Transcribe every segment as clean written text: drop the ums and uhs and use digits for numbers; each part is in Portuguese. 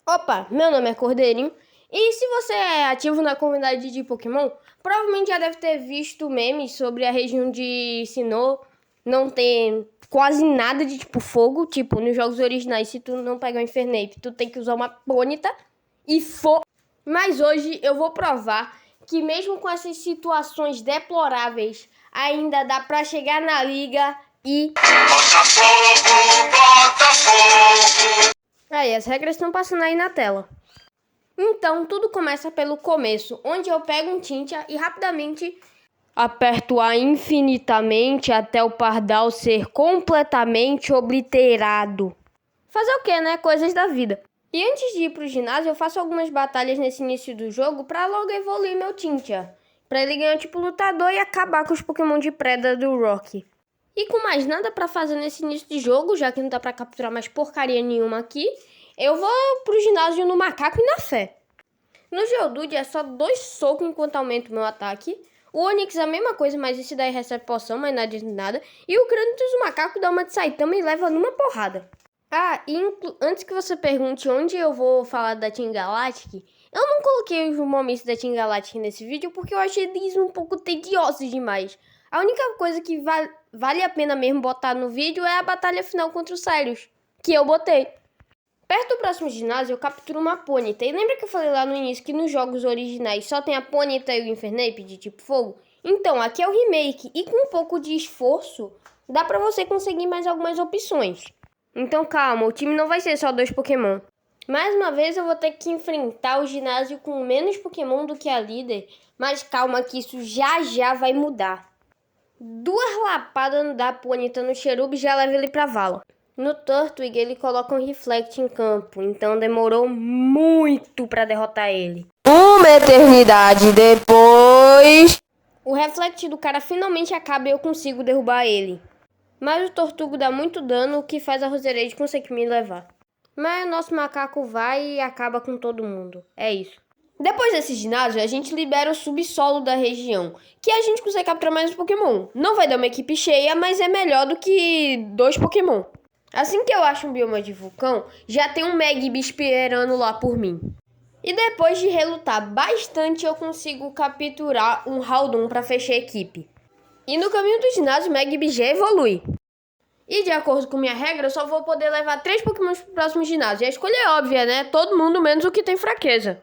Opa, meu nome é Cordeirinho e se você é ativo na comunidade de Pokémon, provavelmente já deve ter visto memes sobre a região de Sinnoh não ter quase nada de tipo fogo, tipo nos jogos originais, se tu não pegar o Infernape, tu tem que usar uma Ponyta e fogo. Mas hoje eu vou provar que mesmo com essas situações deploráveis, ainda dá pra chegar na liga e... Botafogo! Aí, as regras estão passando aí na tela. Então, tudo começa pelo começo, onde eu pego um Tintia e rapidamente aperto A infinitamente até o Pardal ser completamente obliterado. Fazer o que, né? Coisas da vida. E antes de ir pro ginásio, eu faço algumas batalhas nesse início do jogo pra logo evoluir meu Tintia. Pra ele ganhar tipo lutador e acabar com os Pokémon de preda do Rock. E com mais nada pra fazer nesse início de jogo, já que não dá pra capturar mais porcaria nenhuma aqui, eu vou pro ginásio no Macaco e na Fé. No Geodude é só 2 socos enquanto aumento o meu ataque. O Onix é a mesma coisa, mas esse daí recebe poção, mas nada de nada. E o Cranitus do Macaco dá uma de Saitama e leva numa porrada. Ah, e antes que você pergunte onde eu vou falar da Team Galactic, eu não coloquei os momentos da Team Galactic nesse vídeo porque eu achei eles um pouco tediosos demais. A única coisa que vale a pena mesmo botar no vídeo é a batalha final contra o Cyrus, que eu botei. Perto do próximo ginásio, eu capturo uma Ponyta. E lembra que eu falei lá no início que nos jogos originais só tem a Ponyta e o Infernape de tipo fogo? Então, aqui é o remake. E com um pouco de esforço, dá pra você conseguir mais algumas opções. Então calma, o time não vai ser só 2 Pokémon. Mais uma vez eu vou ter que enfrentar o ginásio com menos Pokémon do que a líder. Mas calma que isso já vai mudar. 2 lapadas da Ponyta no Cherubi já leva ele pra vala. No Turtwig ele coloca um Reflect em campo, então demorou muito pra derrotar ele. Uma eternidade depois... O Reflect do cara finalmente acaba e eu consigo derrubar ele. Mas o Tortugo dá muito dano, o que faz a Roserade conseguir me levar. Mas o nosso macaco vai e acaba com todo mundo. É isso. Depois desse ginásio, a gente libera o subsolo da região, que a gente consegue capturar mais um Pokémon. Não vai dar uma equipe cheia, mas é melhor do que 2 Pokémon. Assim que eu acho um bioma de vulcão, já tem um Magby esperando lá por mim. E depois de relutar bastante, eu consigo capturar um Haldon para fechar a equipe. E no caminho do ginásio, o Magby já evolui. E de acordo com minha regra, eu só vou poder levar 3 Pokémon pro próximo ginásio. E a escolha é óbvia, né? Todo mundo menos o que tem fraqueza.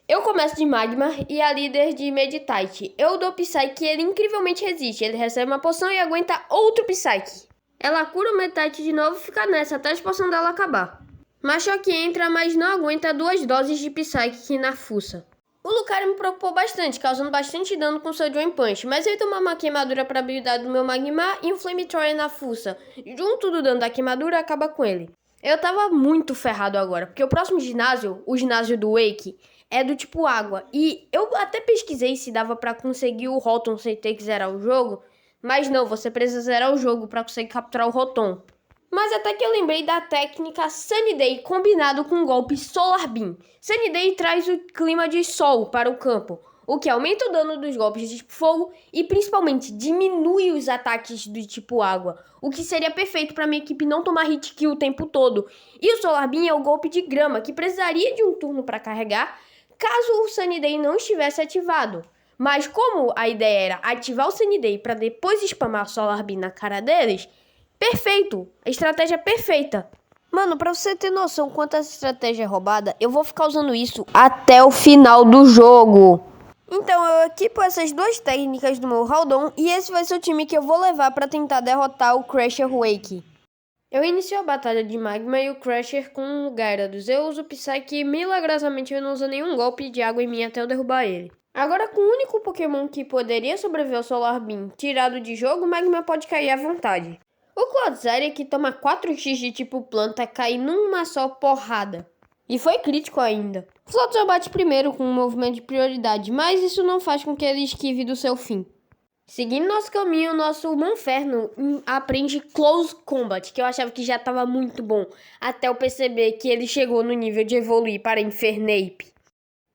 Eu começo de Magmar e a líder de Meditite. Eu dou Psyche e ele incrivelmente resiste. Ele recebe uma poção e aguenta outro Psyche. Ela cura o Meditite de novo e fica nessa até a expansão dela acabar. Machoke entra, mas não aguenta 2 doses de Psyche na fuça. O Lucario me preocupou bastante, causando bastante dano com seu Drain Punch, mas ele tomou uma queimadura para a habilidade do meu Magmar e um Flamethrower na fuça. Junto do dano da queimadura, acaba com ele. Eu tava muito ferrado agora, porque o próximo ginásio, o ginásio do Wake, é do tipo água. E eu até pesquisei se dava para conseguir o Rotom sem ter que zerar o jogo, mas não, você precisa zerar o jogo para conseguir capturar o Rotom. Mas até que eu lembrei da técnica Sunny Day combinado com o golpe Solar Beam. Sunny Day traz o clima de sol para o campo, o que aumenta o dano dos golpes de tipo fogo e principalmente diminui os ataques do tipo água, o que seria perfeito para minha equipe não tomar hit kill o tempo todo. E o Solar Beam é o golpe de grama, que precisaria de um turno para carregar caso o Sunny Day não estivesse ativado. Mas como a ideia era ativar o Sunny Day para depois spamar o Solar Beam na cara deles, perfeito! A estratégia é perfeita. Mano, pra você ter noção quanto essa estratégia é roubada, eu vou ficar usando isso até o final do jogo. Então eu equipo essas 2 técnicas do meu Haldon e esse vai ser o time que eu vou levar pra tentar derrotar o Crasher Wake. Eu inicio a batalha de Magma e o Crasher com o Gyarados. Eu uso o Psyche e milagrosamente eu não uso nenhum golpe de água em mim até eu derrubar ele. Agora com o único Pokémon que poderia sobreviver ao Solar Beam tirado de jogo, o Magma pode cair à vontade. O Clodsire, que toma 4x de tipo planta, cai numa só porrada. E foi crítico ainda. Flotsam bate primeiro com um movimento de prioridade, mas isso não faz com que ele esquive do seu fim. Seguindo nosso caminho, nosso Monferno aprende Close Combat, que eu achava que já estava muito bom, até eu perceber que ele chegou no nível de evoluir para Infernape.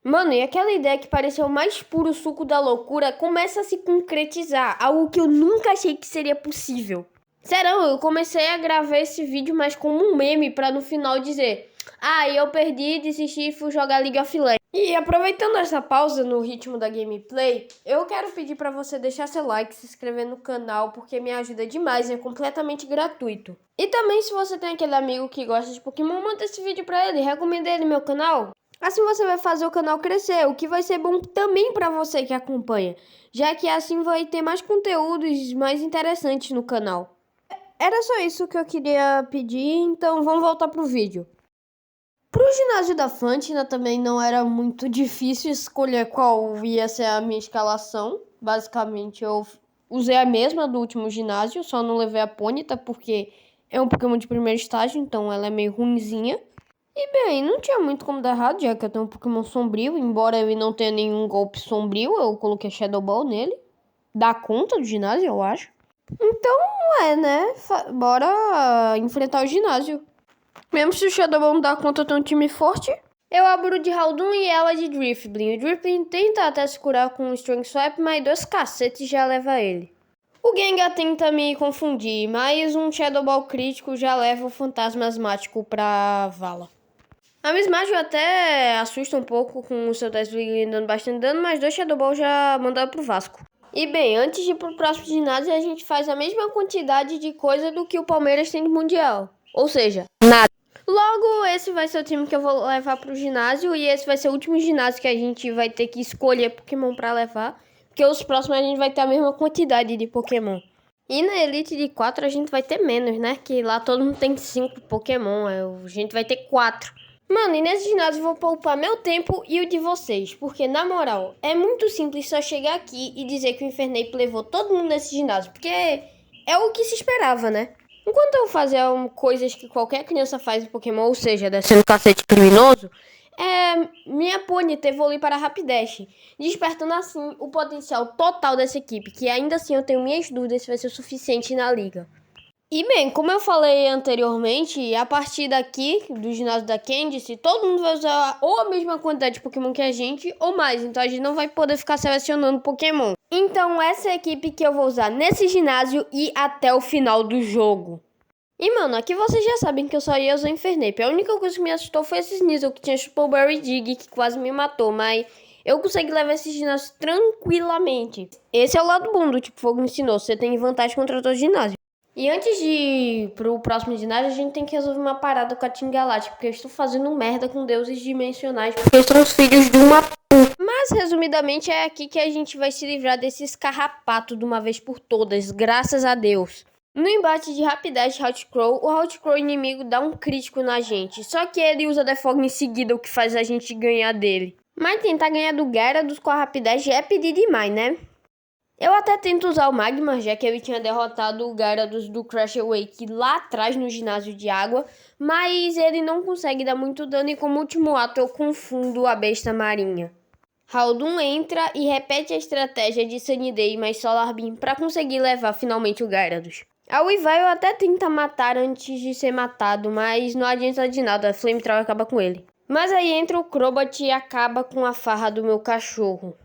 Mano, e aquela ideia que pareceu o mais puro suco da loucura começa a se concretizar, algo que eu nunca achei que seria possível. Sério, eu comecei a gravar esse vídeo mais como um meme pra no final dizer: Ah, e eu perdi, desisti e fui jogar League of Legends. E aproveitando essa pausa no ritmo da gameplay, eu quero pedir pra você deixar seu like, se inscrever no canal, porque me ajuda demais e é completamente gratuito. E também se você tem aquele amigo que gosta de Pokémon, manda esse vídeo pra ele, recomenda ele meu canal. Assim você vai fazer o canal crescer, o que vai ser bom também pra você que acompanha, já que assim vai ter mais conteúdos mais interessantes no canal. Era só isso que eu queria pedir, então vamos voltar pro vídeo. Pro ginásio da Fantina também não era muito difícil escolher qual ia ser a minha escalação. Basicamente, eu usei a mesma do último ginásio, só não levei a Ponyta porque é um Pokémon de primeiro estágio, então ela é meio ruinzinha. E bem, não tinha muito como dar errado, já que eu tenho um Pokémon sombrio, embora ele não tenha nenhum golpe sombrio, eu coloquei Shadow Ball nele. Dá conta do ginásio, eu acho. Então, né? Bora enfrentar o ginásio. Mesmo se o Shadow Ball não dá conta de um time forte, eu abro de Haldun e ela de Drifblim. O Drifblim tenta até se curar com o Strong Swap, mas 2 cacetes já leva ele. O Gengar tenta me confundir, mas um Shadow Ball crítico já leva o Fantasma Asmático pra vala. A Miss Mario até assusta um pouco com o seu Dazzling dando bastante dano, mas 2 Shadow Ball já mandaram pro Vasco. E bem, antes de ir pro próximo ginásio, a gente faz a mesma quantidade de coisa do que o Palmeiras tem no Mundial. Ou seja, nada. Logo, esse vai ser o time que eu vou levar pro ginásio. E esse vai ser o último ginásio que a gente vai ter que escolher Pokémon pra levar. Porque os próximos a gente vai ter a mesma quantidade de Pokémon. E na Elite de 4 a gente vai ter menos, né? Que lá todo mundo tem 5 Pokémon. A gente vai ter 4. Mano, e nesse ginásio eu vou poupar meu tempo e o de vocês. Porque, na moral, é muito simples só chegar aqui e dizer que o Infernape levou todo mundo nesse ginásio. Porque é o que se esperava, né? Enquanto eu fazia coisas que qualquer criança faz em Pokémon, ou seja, descendo cacete criminoso, minha Ponyta evolui para Rapidash, despertando assim o potencial total dessa equipe, que ainda assim eu tenho minhas dúvidas se vai ser o suficiente na liga. E bem, como eu falei anteriormente, a partir daqui, do ginásio da Candice, todo mundo vai usar ou a mesma quantidade de Pokémon que a gente, ou mais. Então a gente não vai poder ficar selecionando Pokémon. Então essa é a equipe que eu vou usar nesse ginásio e até o final do jogo. E mano, aqui vocês já sabem que eu só ia usar Infernape. A única coisa que me assustou foi esse Sneasel, que tinha Chupoberry Dig, que quase me matou. Mas eu consegui levar esse ginásio tranquilamente. Esse é o lado bom do Tipo Fogo ensinou. Você tem vantagem contra todo ginásio. E antes de ir pro próximo ginásio, a gente tem que resolver uma parada com a Team Galactic, porque eu estou fazendo merda com deuses dimensionais, porque são os filhos de uma p. Mas, resumidamente, é aqui que a gente vai se livrar desses carrapatos de uma vez por todas, graças a Deus. No embate de Rapidash e Hotcrow, o Hotcrow inimigo dá um crítico na gente, só que ele usa Defog em seguida, o que faz a gente ganhar dele. Mas tentar ganhar do Gyarados com a Rapidash é pedir demais, né? Eu até tento usar o Magmar, já que ele tinha derrotado o Gyarados do Crash Awake lá atrás no ginásio de água, mas ele não consegue dar muito dano e como último ato eu confundo a besta marinha. Haldun entra e repete a estratégia de Sunny Day mais Solar Beam para conseguir levar finalmente o Gyarados. A Weavile até tenta matar antes de ser matado, mas não adianta de nada, a Flamethrower acaba com ele. Mas aí entra o Crobat e acaba com a farra do meu cachorro.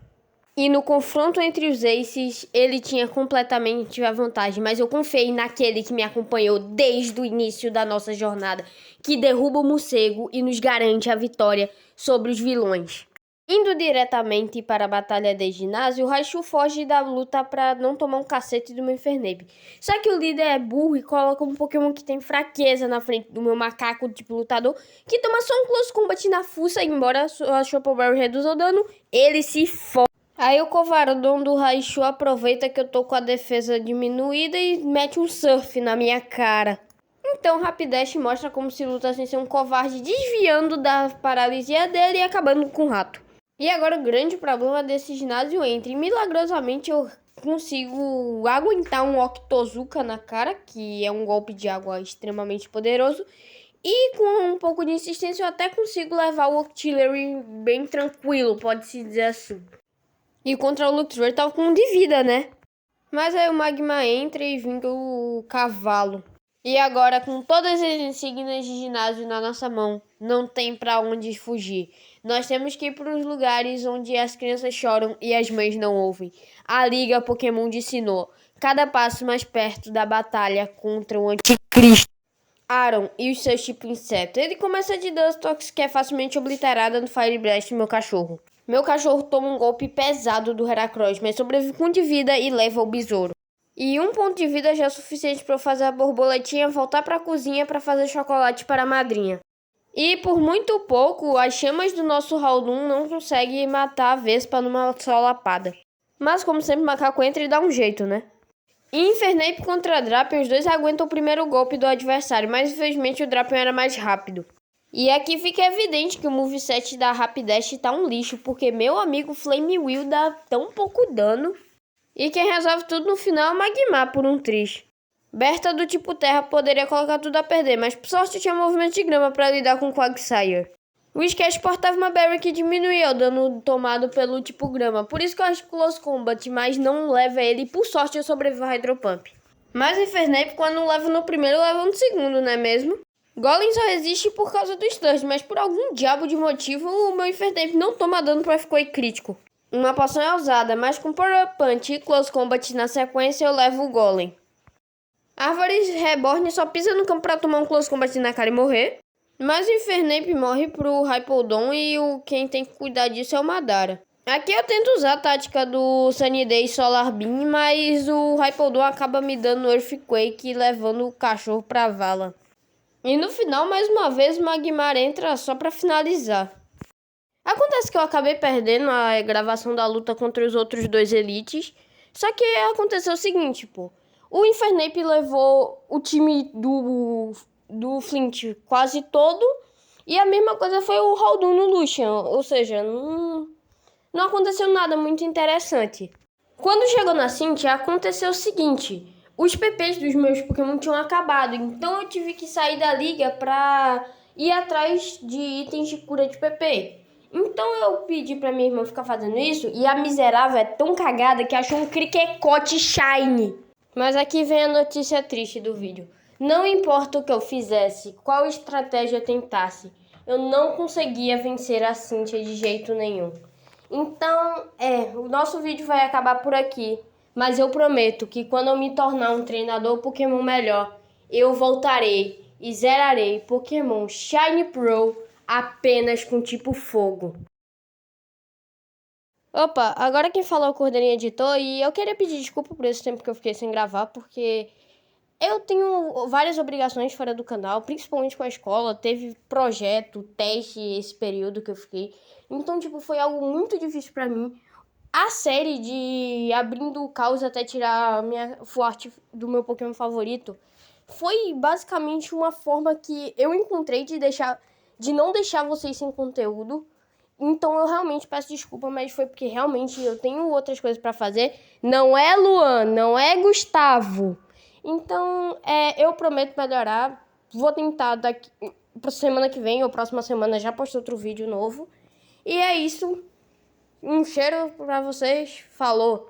E no confronto entre os Aces, ele tinha completamente a vantagem, mas eu confiei naquele que me acompanhou desde o início da nossa jornada, que derruba o morcego e nos garante a vitória sobre os vilões. Indo diretamente para a batalha de ginásio, o Raichu foge da luta para não tomar um cacete do meu Infernape. Só que o líder é burro e coloca um Pokémon que tem fraqueza na frente do meu macaco tipo lutador, que toma só um Close Combat na fuça, embora a Chopoberry reduza o dano, ele se fode. Aí o covardão do Raichu aproveita que eu tô com a defesa diminuída e mete um surf na minha cara. Então Rapidash mostra como se luta sem ser um covarde, desviando da paralisia dele e acabando com o rato. E agora o grande problema desse ginásio entra. E milagrosamente eu consigo aguentar um Octozooka na cara, que é um golpe de água extremamente poderoso. E com um pouco de insistência eu até consigo levar o Octillery bem tranquilo, pode-se dizer assim. E contra o Luxray tava com um de vida, né? Mas aí o Magma entra e vinga o cavalo. E agora, com todas as insígnias de ginásio na nossa mão, não tem pra onde fugir. Nós temos que ir para os lugares onde as crianças choram e as mães não ouvem. A Liga Pokémon de Sinnoh, cada passo mais perto da batalha contra o Anticristo. Aaron e os seus tipos insetos. Ele começa de Dustox, que é facilmente obliterada no Fire Blast do meu cachorro. Meu cachorro toma um golpe pesado do Heracross, mas sobrevive com 1 de vida e leva o besouro. E 1 ponto de vida já é suficiente para eu fazer a borboletinha voltar para a cozinha para fazer chocolate para a madrinha. E por muito pouco, as chamas do nosso Haldun não conseguem matar a Vespa numa só lapada. Mas como sempre, o macaco entra e dá um jeito, né? Em Infernape contra Drapion, os dois aguentam o primeiro golpe do adversário, mas infelizmente o Drapion era mais rápido. E aqui fica evidente que o moveset da Rapidash tá um lixo, porque meu amigo Flame Wheel dá tão pouco dano. E quem resolve tudo no final é o Magmar por um triz. Berta do tipo terra poderia colocar tudo a perder, mas por sorte tinha movimento de grama para lidar com Quagsire. O Sketch portava uma Berry que diminuía o dano tomado pelo tipo grama, por isso que eu acho Close Combat, mas não leva ele e por sorte eu sobrevivo a Hydro Pump. Mas o Infernape, quando não leva no primeiro, leva no segundo, não é mesmo? Golem só resiste por causa do Sturge, mas por algum diabo de motivo o meu Infernape não toma dano para Earthquake crítico. Uma poção é usada, mas com Power Punch e Close Combat na sequência eu levo o Golem. Árvores Reborn só pisa no campo para tomar um Close Combat na cara e morrer. Mas o Infernape morre pro Hypodon e quem tem que cuidar disso é o Madara. Aqui eu tento usar a tática do Sunny Day Solar Beam, mas o Hypodon acaba me dando Earthquake e levando o cachorro pra vala. E no final, mais uma vez, o Magmar entra só pra finalizar. Acontece que eu acabei perdendo a gravação da luta contra os outros dois elites. Só que aconteceu o seguinte, pô. O Infernape levou o time do Flint quase todo. E a mesma coisa foi o Haldun no Lucian. Ou seja, não aconteceu nada muito interessante. Quando chegou na Cynthia, aconteceu o seguinte. Os PPs dos meus Pokémon tinham acabado. Então eu tive que sair da liga pra ir atrás de itens de cura de PP. Então eu pedi pra minha irmã ficar fazendo isso. E a miserável é tão cagada que achou um Criquecote Shine. Mas aqui vem a notícia triste do vídeo. Não importa o que eu fizesse, qual estratégia eu tentasse, eu não conseguia vencer a Cynthia de jeito nenhum. Então, o nosso vídeo vai acabar por aqui. Mas eu prometo que quando eu me tornar um treinador Pokémon melhor, eu voltarei e zerarei Pokémon Shiny Pro apenas com tipo fogo. Opa, agora quem falou é o Cordeirinho Editor e eu queria pedir desculpa por esse tempo que eu fiquei sem gravar, porque eu tenho várias obrigações fora do canal, principalmente com a escola, teve projeto, teste esse período que eu fiquei. Então, foi algo muito difícil pra mim. A série de Abrindo o Caos até tirar a minha forte do meu Pokémon favorito foi basicamente uma forma que eu encontrei de não deixar vocês sem conteúdo. Então eu realmente peço desculpa, mas foi porque realmente eu tenho outras coisas pra fazer. Não é Luan, não é Gustavo. Então eu prometo melhorar. Vou tentar daqui pra semana que vem ou próxima semana já postar outro vídeo novo. E é isso. Um cheiro pra vocês. Falou!